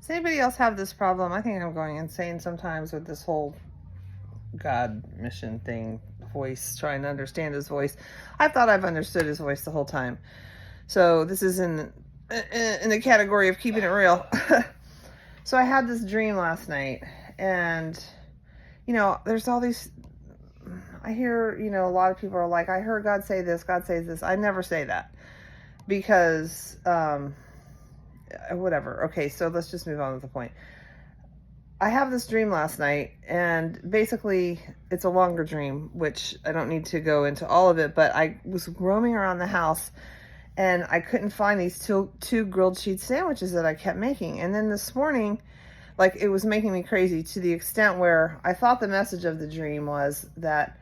Does anybody else have this problem? I think I'm going insane sometimes with this whole God mission thing, voice, trying to understand his voice. I thought I've understood his voice the whole time. So this is in the category of keeping it real. So I had this dream last night, and there's all these, I hear, a lot of people are like, I heard God say this, God says this. I never say that because whatever. Okay, so let's just move on with the point. I have this dream last night, and basically it's a longer dream, which I don't need to go into all of it, but I was roaming around the house and I couldn't find these two grilled cheese sandwiches that I kept making. And then this morning, like, it was making me crazy to the extent where I thought the message of the dream was that,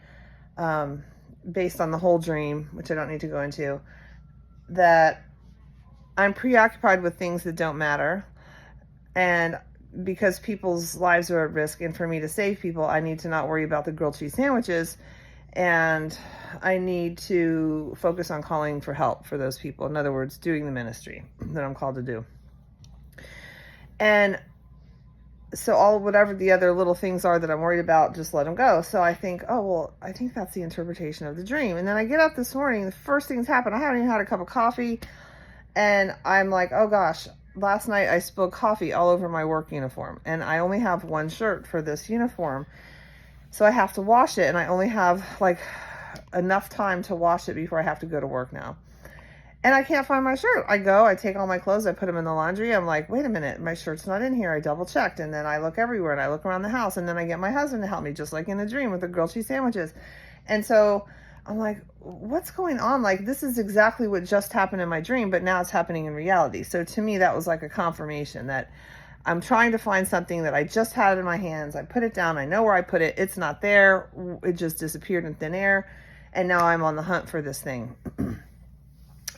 based on the whole dream, which I don't need to go into, that I'm preoccupied with things that don't matter. And because people's lives are at risk, and for me to save people, I need to not worry about the grilled cheese sandwiches, and I need to focus on calling for help for those people. In other words, doing the ministry that I'm called to do. And so whatever the other little things are that I'm worried about, just let them go. So I think, oh, well, I think that's the interpretation of the dream. And then I get up this morning, the first things happen. I haven't even had a cup of coffee, and I'm like, oh gosh, last night I spilled coffee all over my work uniform, and I only have one shirt for this uniform. So I have to wash it, and I only have like enough time to wash it before I have to go to work now. And I can't find my shirt. I take all my clothes, I put them in the laundry. I'm like, wait a minute, my shirt's not in here. I double checked, and then I look everywhere, and I look around the house, and then I get my husband to help me, just like in the dream with the grilled cheese sandwiches. And so I'm like, what's going on? Like, this is exactly what just happened in my dream, but now it's happening in reality. So to me, that was like a confirmation that I'm trying to find something that I just had in my hands. I put it down. I know where I put it. It's not there. It just disappeared in thin air. And now I'm on the hunt for this thing.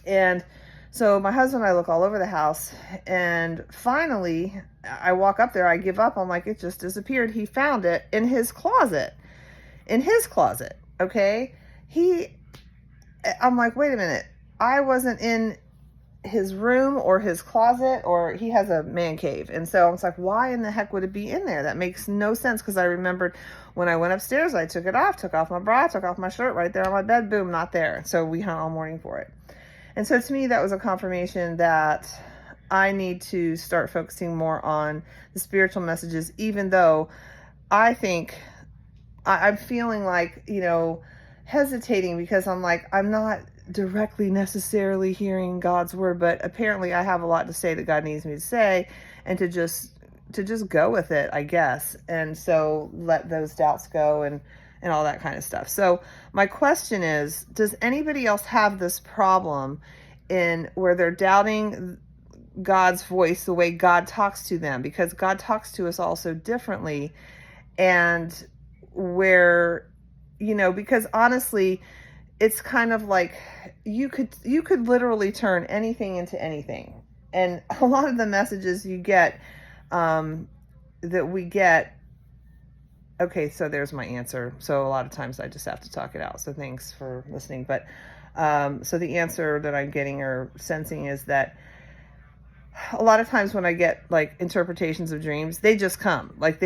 And so my husband and I look all over the house, and finally I walk up there. I give up. I'm like, it just disappeared. He found it in his closet. Okay. I'm like, wait a minute. I wasn't in his room or his closet, or he has a man cave. And so I was like, why in the heck would it be in there? That makes no sense. Cause I remembered when I went upstairs, I took off my bra, took off my shirt right there on my bed. Boom, not there. So we hunt all morning for it. And so to me, that was a confirmation that I need to start focusing more on the spiritual messages, even though I think I'm feeling like, hesitating, because I'm like, I'm not directly necessarily hearing God's word, but apparently I have a lot to say that God needs me to say, and to just go with it, I guess. And so let those doubts go and all that kind of stuff. So my question is, does anybody else have this problem in where they're doubting God's voice, the way God talks to them? Because God talks to us all so differently, and where, because honestly, it's kind of like you could literally turn anything into anything. And a lot of the messages you get, that we get, okay, so there's my answer. So a lot of times I just have to talk it out. So thanks for listening. But so the answer that I'm getting or sensing is that a lot of times when I get like interpretations of dreams, they just come. Like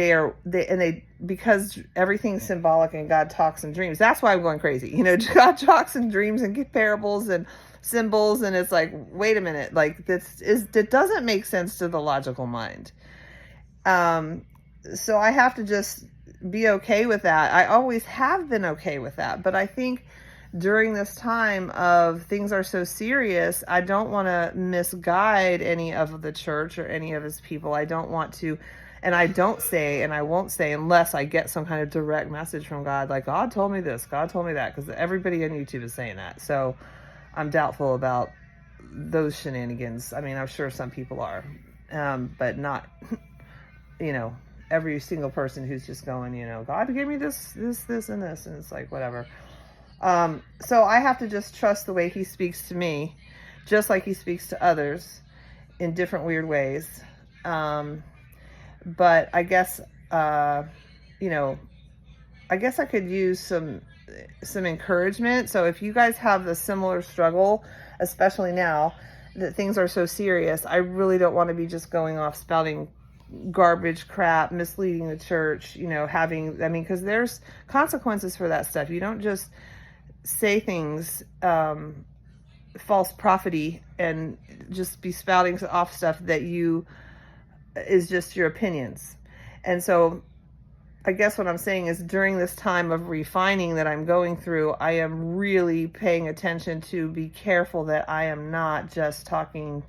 because everything's symbolic and God talks in dreams. That's why I'm going crazy. God talks in dreams and parables and symbols, and it's like, wait a minute, like that doesn't make sense to the logical mind. So I have to just be okay with that. I always have been okay with that, but I think during this time of things are so serious, I don't want to misguide any of the church or any of his people. I don't want to, and I don't say, and I won't say unless I get some kind of direct message from God, like God told me this, God told me that, because everybody on YouTube is saying that. So I'm doubtful about those shenanigans. I mean, I'm sure some people are, but not, every single person who's just going, God gave me this, and this, and it's like, whatever. So I have to just trust the way he speaks to me, just like he speaks to others in different weird ways. But I guess, I guess I could use some encouragement. So if you guys have a similar struggle, especially now that things are so serious, I really don't want to be just going off spouting garbage crap, misleading the church, because there's consequences for that stuff. You don't just say things, false prophecy, and just be spouting off stuff that is just your opinions. And so I guess what I'm saying is, during this time of refining that I'm going through, I am really paying attention to be careful that I am not just talking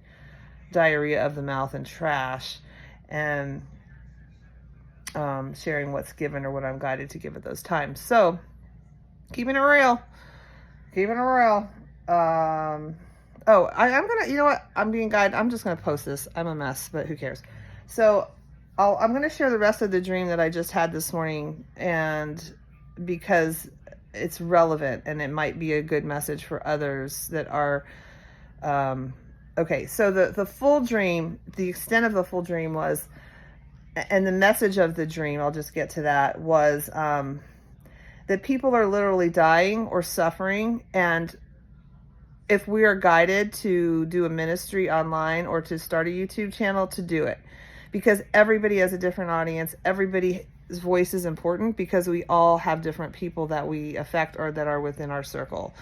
diarrhea of the mouth and trash, and sharing what's given or what I'm guided to give at those times. So keeping it real. I'm gonna, you know what? I'm being guided. I'm just gonna post this. I'm a mess, but who cares? So I'm gonna share the rest of the dream that I just had this morning, and because it's relevant and it might be a good message for others that are, okay. So the full dream, the extent of the full dream was, and the message of the dream, I'll just get to that, was, that people are literally dying or suffering, and if we are guided to do a ministry online or to start a YouTube channel, to do it, because everybody has a different audience. Everybody's voice is important, because we all have different people that we affect or that are within our circle.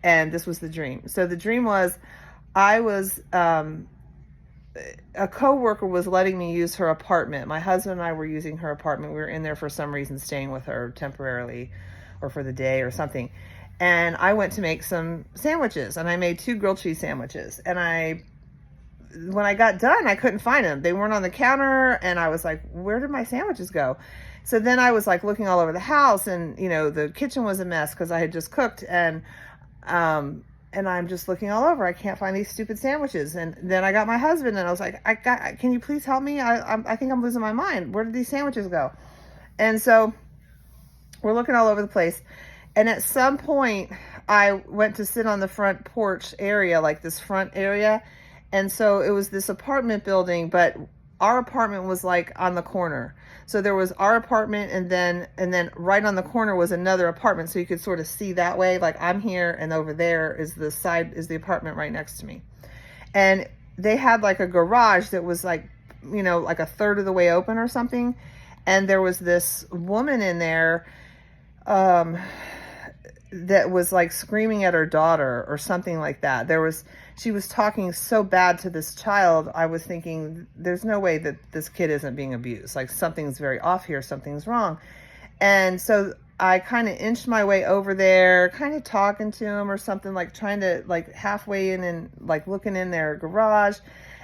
And this was the dream. So the dream was, I was, a coworker was letting me use her apartment. My husband and I were using her apartment. We were in there for some reason, staying with her temporarily or for the day or something. And I went to make some sandwiches, and I made 2 grilled cheese sandwiches. And when I got done, I couldn't find them. They weren't on the counter, and I was like, where did my sandwiches go? So then I was like looking all over the house, and the kitchen was a mess because I had just cooked, and I'm just looking all over. I can't find these stupid sandwiches. And then I got my husband, and I was like, can you please help me? I think I'm losing my mind. Where did these sandwiches go? And so we're looking all over the place. And at some point, I went to sit on the front porch area, like this front area. And so it was this apartment building, but our apartment was like on the corner. So there was our apartment, and then right on the corner was another apartment. So you could sort of see that way, like I'm here, and over there is the apartment right next to me. And they had like a garage that was like, like a third of the way open or something. And there was this woman in there, that was like screaming at her daughter or something like that. She was talking so bad to this child. I was thinking, there's no way that this kid isn't being abused. Like, something's very off here. Something's wrong. And so I kind of inched my way over there, kind of talking to him or something, like trying to, like, halfway in and like looking in their garage.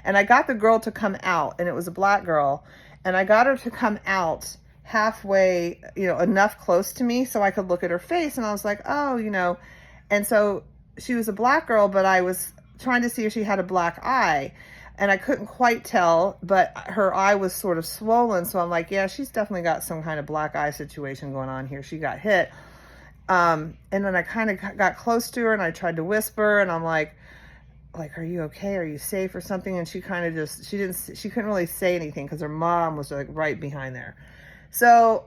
And I got the girl to come out, and it was a black girl. And I got her to come out halfway, enough close to me so I could look at her face. And I was like, oh, and so she was a black girl, but I was trying to see if she had a black eye, and I couldn't quite tell, but her eye was sort of swollen. So I'm like, yeah, she's definitely got some kind of black eye situation going on here. She got hit. And then I kind of got close to her, and I tried to whisper, and I'm like, are you okay? Are you safe or something? And she kind of just, she couldn't really say anything because her mom was like right behind there. So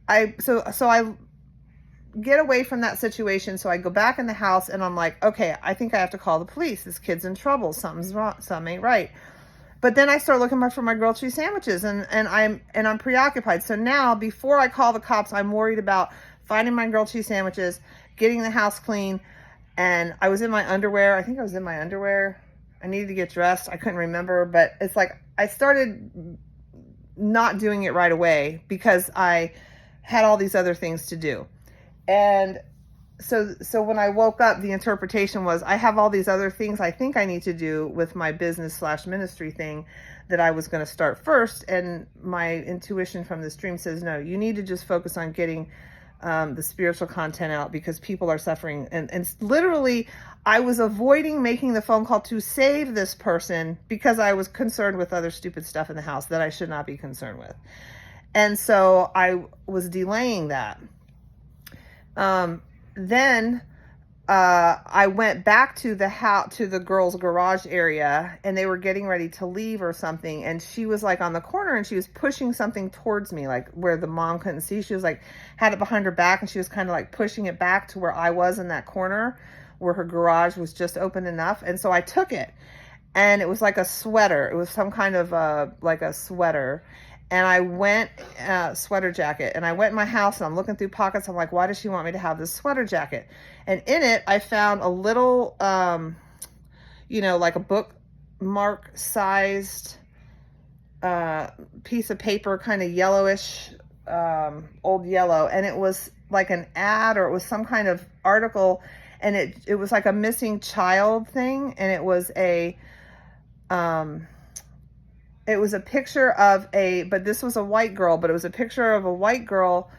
I get away from that situation. So I go back in the house, and I'm like, okay, I think I have to call the police. This kid's in trouble. Something's wrong. Something ain't right. But then I start looking for my grilled cheese sandwiches, and I'm preoccupied. So now, before I call the cops, I'm worried about finding my grilled cheese sandwiches, getting the house clean. And I was in my underwear. I think I was in my underwear. I needed to get dressed. I couldn't remember, but it's like I started not doing it right away because I had all these other things to do. And so when I woke up, the interpretation was, I have all these other things I think I need to do with my business/ministry thing that I was going to start first. And my intuition from this dream says, no, you need to just focus on getting the spiritual content out, because people are suffering. And literally, I was avoiding making the phone call to save this person because I was concerned with other stupid stuff in the house that I should not be concerned with. And so I was delaying that. Then I went back to the house, to the girls' garage area, and they were getting ready to leave or something. And she was like on the corner, and she was pushing something towards me, like where the mom couldn't see. She was like, had it behind her back, and she was kind of like pushing it back to where I was in that corner where her garage was just open enough. And so I took it, and it was like a sweater. It was some kind of like a sweater. And I went, sweater jacket, and I went in my house and I'm looking through pockets. I'm like, why does she want me to have this sweater jacket? And in it, I found a little, like a bookmark sized piece of paper, kind of yellowish, old yellow. And it was like an ad, or it was some kind of article. And it was like a missing child thing. And it was a picture of but this was a white girl, but it was a picture of a white girl,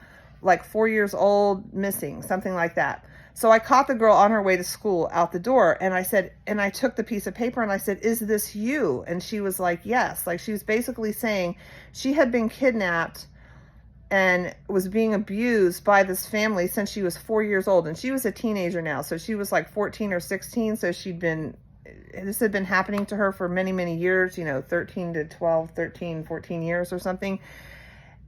like 4 years old, missing, something like that. So I caught the girl on her way to school out the door, and I took the piece of paper and I said, "Is this you?" And she was like, "Yes." Like, she was basically saying she had been kidnapped and was being abused by this family since she was 4 years old. And she was a teenager now. So she was like 14 or 16. So this had been happening to her for many, many years, 13 to 12, 13, 14 years or something.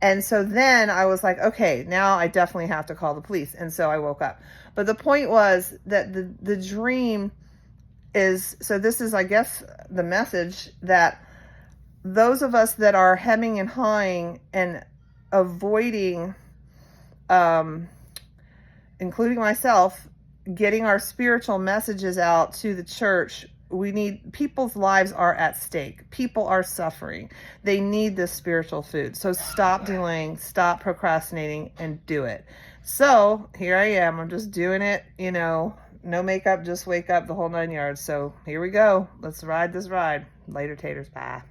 And so then I was like, okay, now I definitely have to call the police. And so I woke up. But the point was that the dream is, so this is, I guess, the message, that those of us that are hemming and hawing and avoiding, including myself, getting our spiritual messages out to the church, people's lives are at stake. People are suffering. They need this spiritual food. So stop delaying, stop procrastinating, and do it. So here I am. I'm just doing it, no makeup, just wake up, the whole 9 yards. So here we go. Let's ride this ride. Later, taters. Bye.